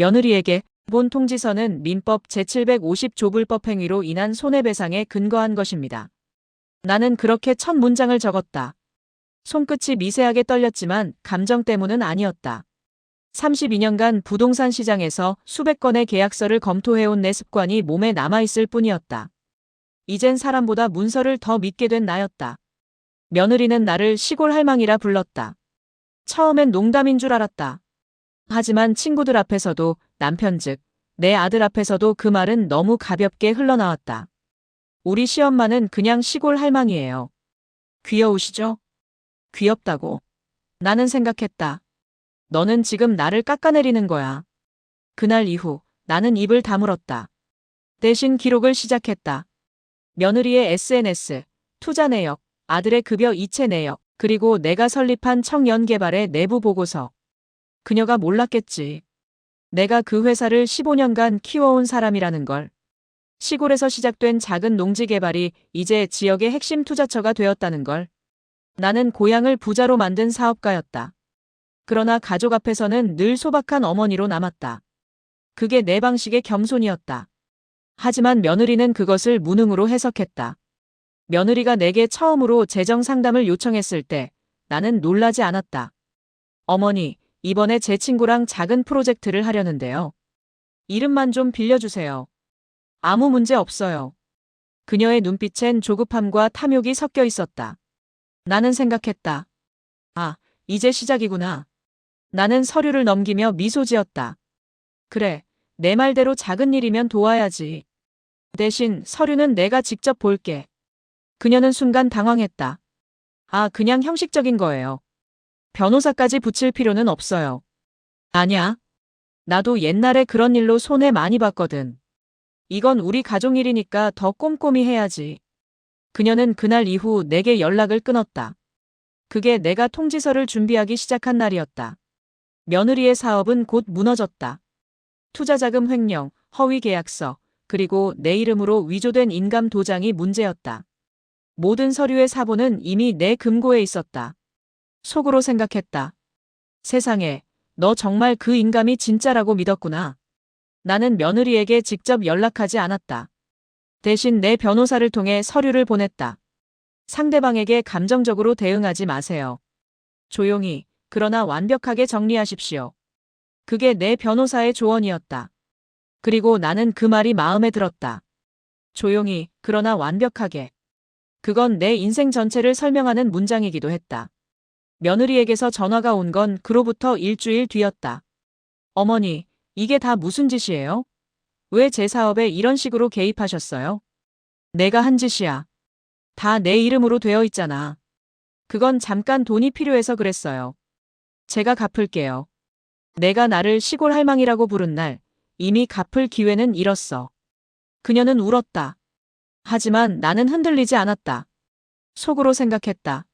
며느리에게 본 통지서는 민법 제750조 불법 행위로 인한 손해배상에 근거한 것입니다. 나는 그렇게 첫 문장을 적었다. 손끝이 미세하게 떨렸지만 감정 때문은 아니었다. 32년간 부동산 시장에서 수백 건의 계약서를 검토해온 내 습관이 몸에 남아있을 뿐이었다. 이젠 사람보다 문서를 더 믿게 된 나였다. 며느리는 나를 시골 할망이라 불렀다. 처음엔 농담인 줄 알았다. 하지만 친구들 앞에서도 남편 즉 내 아들 앞에서도 그 말은 너무 가볍게 흘러나왔다. 우리 시엄마는 그냥 시골 할망이에요. 귀여우시죠? 귀엽다고. 나는 생각했다. 너는 지금 나를 깎아내리는 거야. 그날 이후 나는 입을 다물었다. 대신 기록을 시작했다. 며느리의 SNS, 투자 내역, 아들의 급여 이체 내역, 그리고 내가 설립한 청년개발의 내부 보고서. 그녀가 몰랐겠지. 내가 그 회사를 15년간 키워온 사람이라는 걸. 시골에서 시작된 작은 농지 개발이 이제 지역의 핵심 투자처가 되었다는 걸. 나는 고향을 부자로 만든 사업가였다. 그러나 가족 앞에서는 늘 소박한 어머니로 남았다. 그게 내 방식의 겸손이었다. 하지만 며느리는 그것을 무능으로 해석했다. 며느리가 내게 처음으로 재정 상담을 요청했을 때 나는 놀라지 않았다. 어머니, 이번에 제 친구랑 작은 프로젝트를 하려는데요. 이름만 좀 빌려주세요. 아무 문제 없어요. 그녀의 눈빛엔 조급함과 탐욕이 섞여 있었다. 나는 생각했다. 아, 이제 시작이구나. 나는 서류를 넘기며 미소 지었다. 그래, 내 말대로 작은 일이면 도와야지. 대신 서류는 내가 직접 볼게. 그녀는 순간 당황했다. 아, 그냥 형식적인 거예요. 변호사까지 붙일 필요는 없어요. 아냐? 나도 옛날에 그런 일로 손해 많이 봤거든. 이건 우리 가족 일이니까 더 꼼꼼히 해야지. 그녀는 그날 이후 내게 연락을 끊었다. 그게 내가 통지서를 준비하기 시작한 날이었다. 며느리의 사업은 곧 무너졌다. 투자자금 횡령, 허위 계약서, 그리고 내 이름으로 위조된 인감 도장이 문제였다. 모든 서류의 사본은 이미 내 금고에 있었다. 속으로 생각했다. 세상에, 너 정말 그 인감이 진짜라고 믿었구나. 나는 며느리에게 직접 연락하지 않았다. 대신 내 변호사를 통해 서류를 보냈다. 상대방에게 감정적으로 대응하지 마세요. 조용히, 그러나 완벽하게 정리하십시오. 그게 내 변호사의 조언이었다. 그리고 나는 그 말이 마음에 들었다. 조용히, 그러나 완벽하게. 그건 내 인생 전체를 설명하는 문장이기도 했다. 며느리에게서 전화가 온 건 그로부터 일주일 뒤였다. 어머니, 이게 다 무슨 짓이에요? 왜 제 사업에 이런 식으로 개입하셨어요? 내가 한 짓이야. 다 내 이름으로 되어 있잖아. 그건 잠깐 돈이 필요해서 그랬어요. 제가 갚을게요. 내가 나를 시골 할망이라고 부른 날 이미 갚을 기회는 잃었어. 그녀는 울었다. 하지만 나는 흔들리지 않았다. 속으로 생각했다.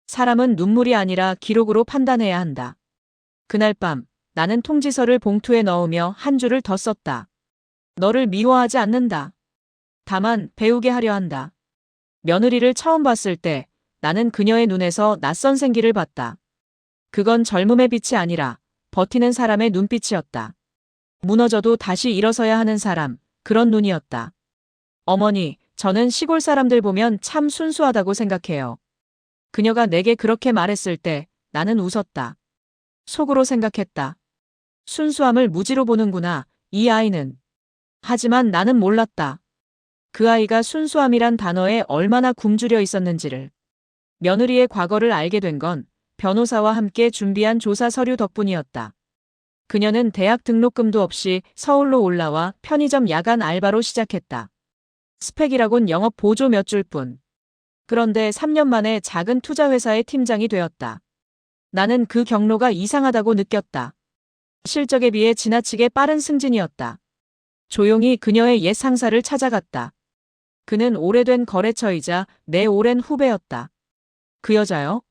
사람은 눈물이 아니라 기록으로 판단해야 한다. 그날 밤 나는 통지서를 봉투에 넣으며 한 줄을 더 썼다. 너를 미워하지 않는다. 다만 배우게 하려 한다. 며느리를 처음 봤을 때 나는 그녀의 눈에서 낯선 생기를 봤다. 그건 젊음의 빛이 아니라 버티는 사람의 눈빛이었다. 무너져도 다시 일어서야 하는 사람, 그런 눈이었다. 어머니, 저는 시골 사람들 보면 참 순수하다고 생각해요. 그녀가 내게 그렇게 말했을 때 나는 웃었다. 속으로 생각했다. 순수함을 무지로 보는구나, 이 아이는. 하지만 나는 몰랐다. 그 아이가 순수함이란 단어에 얼마나 굶주려 있었는지를. 며느리의 과거를 알게 된 건 변호사와 함께 준비한 조사 서류 덕분이었다. 그녀는 대학 등록금도 없이 서울로 올라와 편의점 야간 알바로 시작했다. 스펙이라곤 영업 보조 몇 줄 뿐. 그런데 3년 만에 작은 투자회사의 팀장이 되었다. 나는 그 경로가 이상하다고 느꼈다. 실적에 비해 지나치게 빠른 승진이었다. 조용히 그녀의 옛 상사를 찾아갔다. 그는 오래된 거래처이자 내 오랜 후배였다. 그 여자요?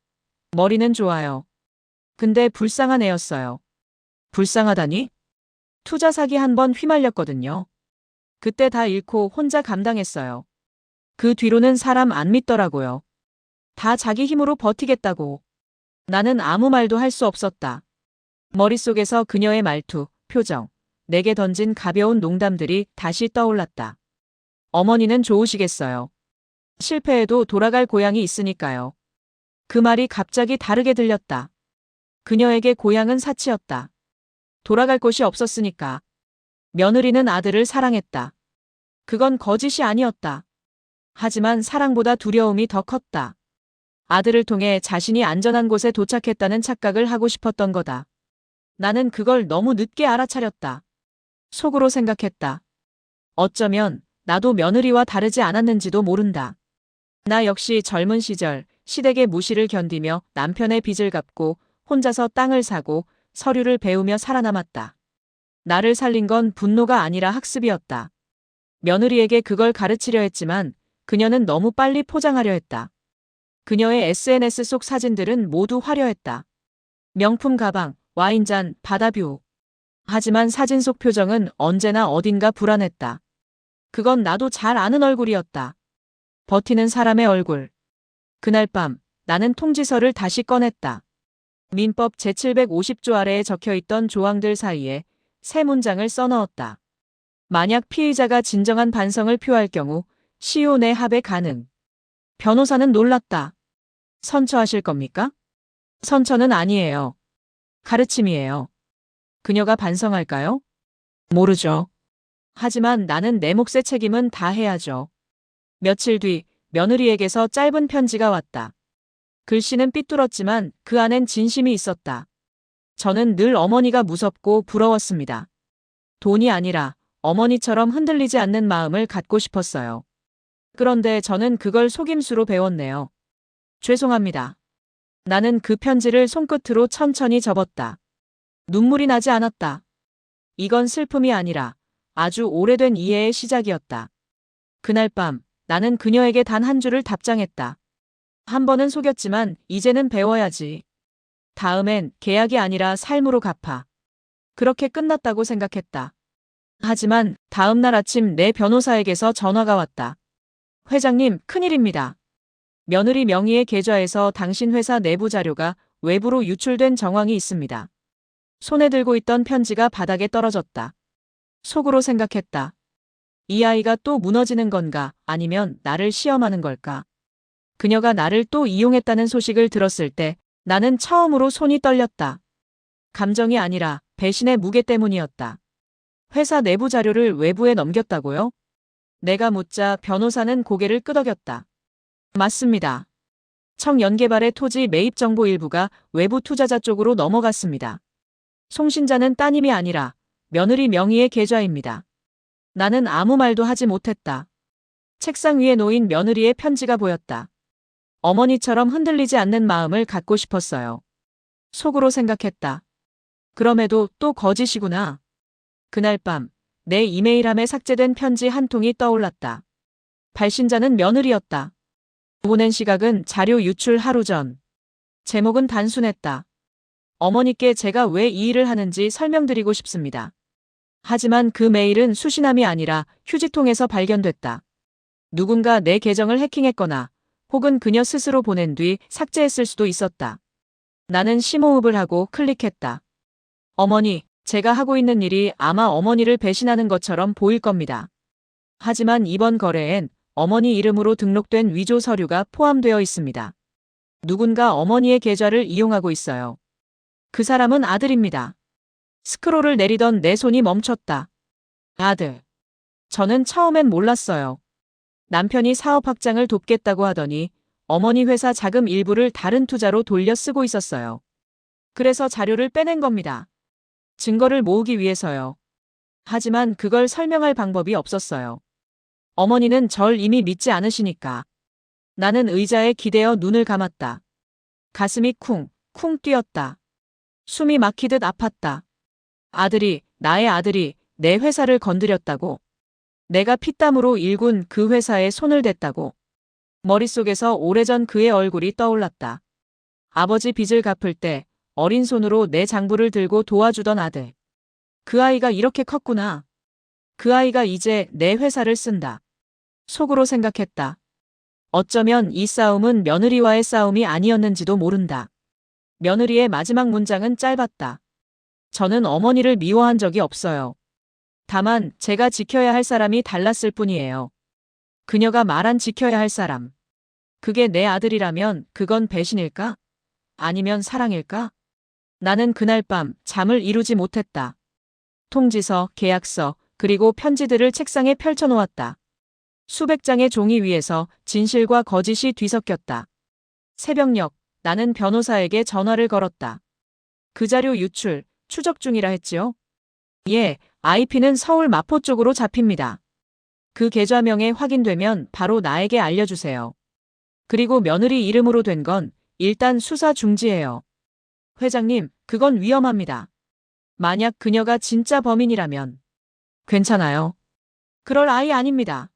머리는 좋아요. 근데 불쌍한 애였어요. 불쌍하다니? 투자 사기 한 번 휘말렸거든요. 그때 다 잃고 혼자 감당했어요. 그 뒤로는 사람 안 믿더라고요. 다 자기 힘으로 버티겠다고. 나는 아무 말도 할 수 없었다. 머릿속에서 그녀의 말투, 표정, 내게 던진 가벼운 농담들이 다시 떠올랐다. 어머니는 좋으시겠어요. 실패해도 돌아갈 고향이 있으니까요. 그 말이 갑자기 다르게 들렸다. 그녀에게 고향은 사치였다. 돌아갈 곳이 없었으니까. 며느리는 아들을 사랑했다. 그건 거짓이 아니었다. 하지만 사랑보다 두려움이 더 컸다. 아들을 통해 자신이 안전한 곳에 도착했다는 착각을 하고 싶었던 거다. 나는 그걸 너무 늦게 알아차렸다. 속으로 생각했다. 어쩌면 나도 며느리와 다르지 않았는지도 모른다. 나 역시 젊은 시절 시댁의 무시를 견디며 남편의 빚을 갚고 혼자서 땅을 사고 서류를 배우며 살아남았다. 나를 살린 건 분노가 아니라 학습이었다. 며느리에게 그걸 가르치려 했지만 그녀는 너무 빨리 포장하려 했다. 그녀의 SNS 속 사진들은 모두 화려했다. 명품 가방, 와인잔, 바다뷰. 하지만 사진 속 표정은 언제나 어딘가 불안했다. 그건 나도 잘 아는 얼굴이었다. 버티는 사람의 얼굴. 그날 밤 나는 통지서를 다시 꺼냈다. 민법 제750조 아래에 적혀있던 조항들 사이에 세 문장을 써넣었다. 만약 피의자가 진정한 반성을 표할 경우 시효 내 합의 가능. 변호사는 놀랐다. 선처하실 겁니까? 선처는 아니에요. 가르침이에요. 그녀가 반성할까요? 모르죠. 하지만 나는 내 몫의 책임은 다 해야죠. 며칠 뒤 며느리에게서 짧은 편지가 왔다. 글씨는 삐뚤었지만 그 안엔 진심이 있었다. 저는 늘 어머니가 무섭고 부러웠습니다. 돈이 아니라 어머니처럼 흔들리지 않는 마음을 갖고 싶었어요. 그런데 저는 그걸 속임수로 배웠네요. 죄송합니다. 나는 그 편지를 손끝으로 천천히 접었다. 눈물이 나지 않았다. 이건 슬픔이 아니라 아주 오래된 이해의 시작이었다. 그날 밤 나는 그녀에게 단 한 줄을 답장했다. 한 번은 속였지만 이제는 배워야지. 다음엔 계약이 아니라 삶으로 갚아. 그렇게 끝났다고 생각했다. 하지만 다음 날 아침 내 변호사에게서 전화가 왔다. 회장님, 큰일입니다. 며느리 명의의 계좌에서 당신 회사 내부 자료가 외부로 유출된 정황이 있습니다. 손에 들고 있던 편지가 바닥에 떨어졌다. 속으로 생각했다. 이 아이가 또 무너지는 건가 아니면 나를 시험하는 걸까? 그녀가 나를 또 이용했다는 소식을 들었을 때 나는 처음으로 손이 떨렸다. 감정이 아니라 배신의 무게 때문이었다. 회사 내부 자료를 외부에 넘겼다고요? 내가 묻자 변호사는 고개를 끄덕였다. 맞습니다. 청연개발의 토지 매입 정보 일부가 외부 투자자 쪽으로 넘어갔습니다. 송신자는 따님이 아니라 며느리 명의의 계좌입니다. 나는 아무 말도 하지 못했다. 책상 위에 놓인 며느리의 편지가 보였다. 어머니처럼 흔들리지 않는 마음을 갖고 싶었어요. 속으로 생각했다. 그럼에도 또 거짓이구나. 그날 밤 내 이메일함에 삭제된 편지 한 통이 떠올랐다. 발신자는 며느리였다. 보낸 시각은 자료 유출 하루 전. 제목은 단순했다. 어머니께 제가 왜 이 일을 하는지 설명드리고 싶습니다. 하지만 그 메일은 수신함이 아니라 휴지통에서 발견됐다. 누군가 내 계정을 해킹했거나 혹은 그녀 스스로 보낸 뒤 삭제했을 수도 있었다. 나는 심호흡을 하고 클릭했다. 어머니, 제가 하고 있는 일이 아마 어머니를 배신하는 것처럼 보일 겁니다. 하지만 이번 거래엔 어머니 이름으로 등록된 위조 서류가 포함되어 있습니다. 누군가 어머니의 계좌를 이용하고 있어요. 그 사람은 아들입니다. 스크롤을 내리던 내 손이 멈췄다. 아들. 저는 처음엔 몰랐어요. 남편이 사업 확장을 돕겠다고 하더니 어머니 회사 자금 일부를 다른 투자로 돌려 쓰고 있었어요. 그래서 자료를 빼낸 겁니다. 증거를 모으기 위해서요. 하지만 그걸 설명할 방법이 없었어요. 어머니는 절 이미 믿지 않으시니까. 나는 의자에 기대어 눈을 감았다. 가슴이 쿵 뛰었다. 숨이 막히듯 아팠다. 나의 아들이 내 회사를 건드렸다고. 내가 피땀으로 일군 그 회사에 손을 댔다고. 머릿속에서 오래전 그의 얼굴이 떠올랐다. 아버지 빚을 갚을 때 어린 손으로 내 장부를 들고 도와주던 아들. 그 아이가 이렇게 컸구나. 그 아이가 이제 내 회사를 쓴다. 속으로 생각했다. 어쩌면 이 싸움은 며느리와의 싸움이 아니었는지도 모른다. 며느리의 마지막 문장은 짧았다. 저는 어머니를 미워한 적이 없어요. 다만 제가 지켜야 할 사람이 달랐을 뿐이에요. 그녀가 말한 지켜야 할 사람. 그게 내 아들이라면 그건 배신일까? 아니면 사랑일까? 나는 그날 밤 잠을 이루지 못했다. 통지서, 계약서, 그리고 편지들을 책상에 펼쳐놓았다. 수백 장의 종이 위에서 진실과 거짓이 뒤섞였다. 새벽녘, 나는 변호사에게 전화를 걸었다. 그 자료 유출, 추적 중이라 했지요? 예, IP는 서울 마포 쪽으로 잡힙니다. 그 계좌명에 확인되면 바로 나에게 알려주세요. 그리고 며느리 이름으로 된 건 일단 수사 중지해요. 회장님, 그건 위험합니다. 만약 그녀가 진짜 범인이라면. 괜찮아요. 그럴 아이 아닙니다.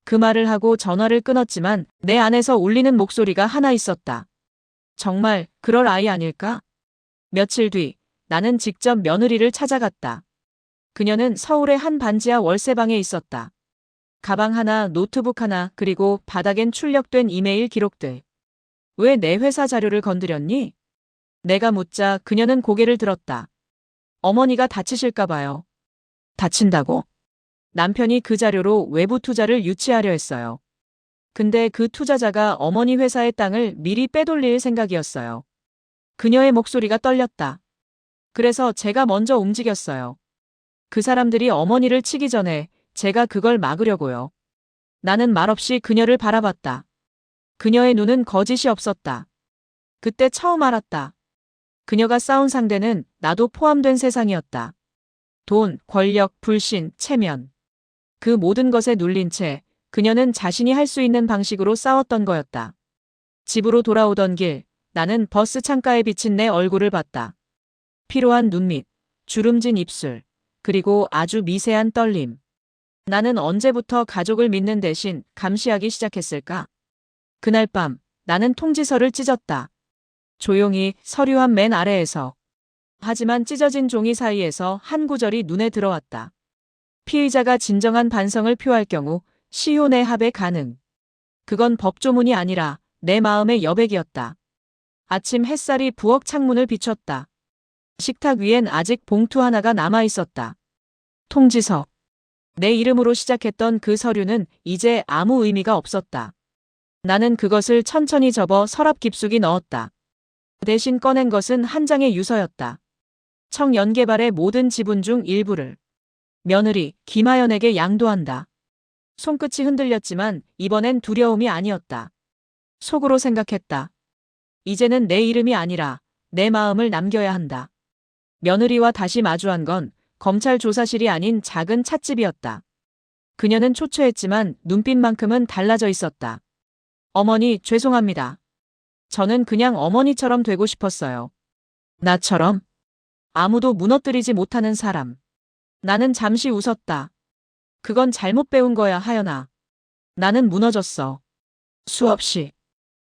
그 말을 하고 전화를 끊었지만 내 안에서 울리는 목소리가 하나 있었다. 정말 그럴 아이 아닐까? 며칠 뒤 나는 직접 며느리를 찾아갔다. 그녀는 서울의 한 반지하 월세방에 있었다. 가방 하나, 노트북 하나, 그리고 바닥엔 출력된 이메일 기록들. 왜 내 회사 자료를 건드렸니? 내가 묻자 그녀는 고개를 들었다. 어머니가 다치실까 봐요. 다친다고? 남편이 그 자료로 외부 투자를 유치하려 했어요. 근데 그 투자자가 어머니 회사의 땅을 미리 빼돌릴 생각이었어요. 그녀의 목소리가 떨렸다. 그래서 제가 먼저 움직였어요. 그 사람들이 어머니를 치기 전에 제가 그걸 막으려고요. 나는 말없이 그녀를 바라봤다. 그녀의 눈은 거짓이 없었다. 그때 처음 알았다. 그녀가 싸운 상대는 나도 포함된 세상이었다. 돈, 권력, 불신, 체면. 그 모든 것에 눌린 채 그녀는 자신이 할 수 있는 방식으로 싸웠던 거였다. 집으로 돌아오던 길, 나는 버스 창가에 비친 내 얼굴을 봤다. 피로한 눈밑, 주름진 입술, 그리고 아주 미세한 떨림. 나는 언제부터 가족을 믿는 대신 감시하기 시작했을까? 그날 밤, 나는 통지서를 찢었다. 조용히 서류한 맨 아래에서. 하지만 찢어진 종이 사이에서 한 구절이 눈에 들어왔다. 피의자가 진정한 반성을 표할 경우 시효내 합의 가능. 그건 법조문이 아니라 내 마음의 여백이었다. 아침 햇살이 부엌 창문을 비췄다. 식탁 위엔 아직 봉투 하나가 남아 있었다. 통지서. 내 이름으로 시작했던 그 서류는 이제 아무 의미가 없었다. 나는 그것을 천천히 접어 서랍 깊숙이 넣었다. 대신 꺼낸 것은 한 장의 유서였다. 청연개발의 모든 지분 중 일부를 며느리 김하연에게 양도한다. 손끝이 흔들렸지만 이번엔 두려움이 아니었다. 속으로 생각했다. 이제는 내 이름이 아니라 내 마음을 남겨야 한다. 며느리와 다시 마주한 건 검찰 조사실이 아닌 작은 찻집이었다. 그녀는 초췌했지만 눈빛만큼은 달라져 있었다. 어머니, 죄송합니다. 저는 그냥 어머니처럼 되고 싶었어요. 나처럼? 아무도 무너뜨리지 못하는 사람. 나는 잠시 웃었다. 그건 잘못 배운 거야, 하연아. 나는 무너졌어. 수없이.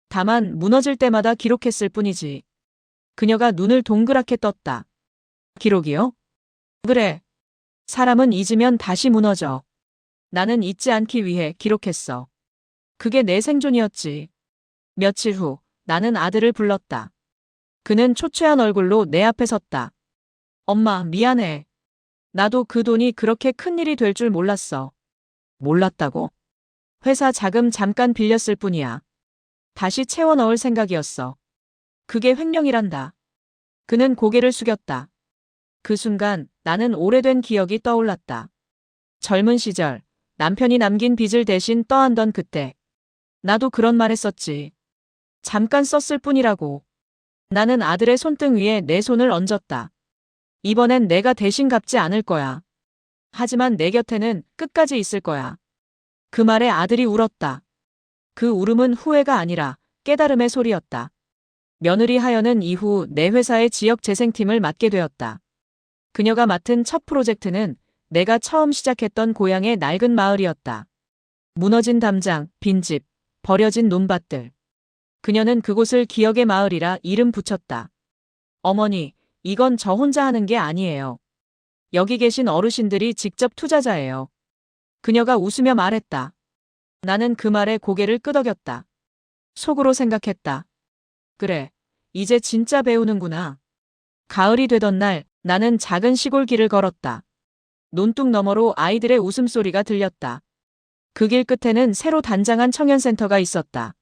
다만 무너질 때마다 기록했을 뿐이지. 그녀가 눈을 동그랗게 떴다. 기록이요? 그래. 사람은 잊으면 다시 무너져. 나는 잊지 않기 위해 기록했어. 그게 내 생존이었지. 며칠 후 나는 아들을 불렀다. 그는 초췌한 얼굴로 내 앞에 섰다. 엄마, 미안해. 나도 그 돈이 그렇게 큰일이 될 줄 몰랐어. 몰랐다고? 회사 자금 잠깐 빌렸을 뿐이야. 다시 채워 넣을 생각이었어. 그게 횡령이란다. 그는 고개를 숙였다. 그 순간 나는 오래된 기억이 떠올랐다. 젊은 시절 남편이 남긴 빚을 대신 떠안던 그때. 나도 그런 말 했었지. 잠깐 썼을 뿐이라고. 나는 아들의 손등 위에 내 손을 얹었다. 이번엔 내가 대신 갚지 않을 거야. 하지만 내 곁에는 끝까지 있을 거야. 그 말에 아들이 울었다. 그 울음은 후회가 아니라 깨달음의 소리였다. 며느리 하연은 이후 내 회사의 지역 재생팀을 맡게 되었다. 그녀가 맡은 첫 프로젝트는 내가 처음 시작했던 고향의 낡은 마을이었다. 무너진 담장, 빈집, 버려진 논밭들. 그녀는 그곳을 기억의 마을이라 이름 붙였다. 어머니, 이건 저 혼자 하는 게 아니에요. 여기 계신 어르신들이 직접 투자자예요. 그녀가 웃으며 말했다. 나는 그 말에 고개를 끄덕였다. 속으로 생각했다. 그래, 이제 진짜 배우는구나. 가을이 되던 날 나는 작은 시골 길을 걸었다. 논둑 너머로 아이들의 웃음소리가 들렸다. 그 길 끝에는 새로 단장한 청년센터가 있었다.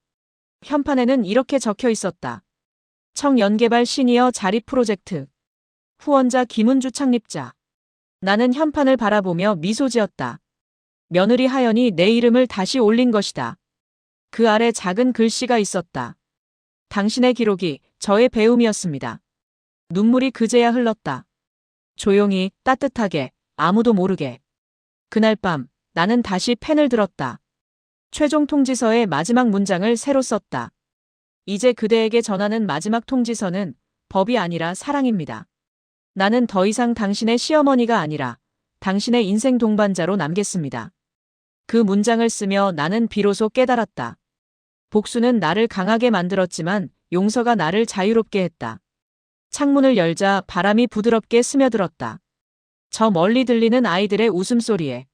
현판에는 이렇게 적혀 있었다. 청년개발 시니어 자립 프로젝트. 후원자 김은주 창립자. 나는 현판을 바라보며 미소 지었다. 며느리 하연이 내 이름을 다시 올린 것이다. 그 아래 작은 글씨가 있었다. 당신의 기록이 저의 배움이었습니다. 눈물이 그제야 흘렀다. 조용히, 따뜻하게, 아무도 모르게. 그날 밤 나는 다시 펜을 들었다. 최종 통지서의 마지막 문장을 새로 썼다. 이제 그대에게 전하는 마지막 통지서는 법이 아니라 사랑입니다. 나는 더 이상 당신의 시어머니가 아니라 당신의 인생 동반자로 남겠습니다. 그 문장을 쓰며 나는 비로소 깨달았다. 복수는 나를 강하게 만들었지만 용서가 나를 자유롭게 했다. 창문을 열자 바람이 부드럽게 스며들었다. 저 멀리 들리는 아이들의 웃음소리에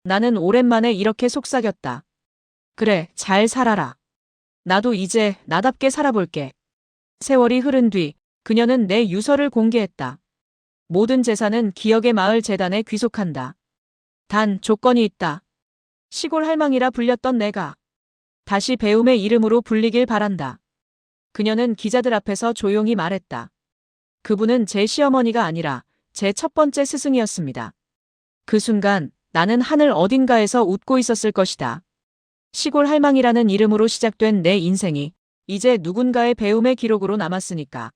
나는 오랜만에 이렇게 속삭였다. 그래, 잘 살아라. 나도 이제 나답게 살아볼게. 세월이 흐른 뒤 그녀는 내 유서를 공개했다. 모든 재산은 기억의 마을 재단에 귀속한다. 단 조건이 있다. 시골 할망이라 불렸던 내가 다시 배움의 이름으로 불리길 바란다. 그녀는 기자들 앞에서 조용히 말했다. 그분은 제 시어머니가 아니라 제 첫 번째 스승이었습니다. 그 순간 나는 하늘 어딘가에서 웃고 있었을 것이다. 시골 할망이라는 이름으로 시작된 내 인생이 이제 누군가의 배움의 기록으로 남았으니까.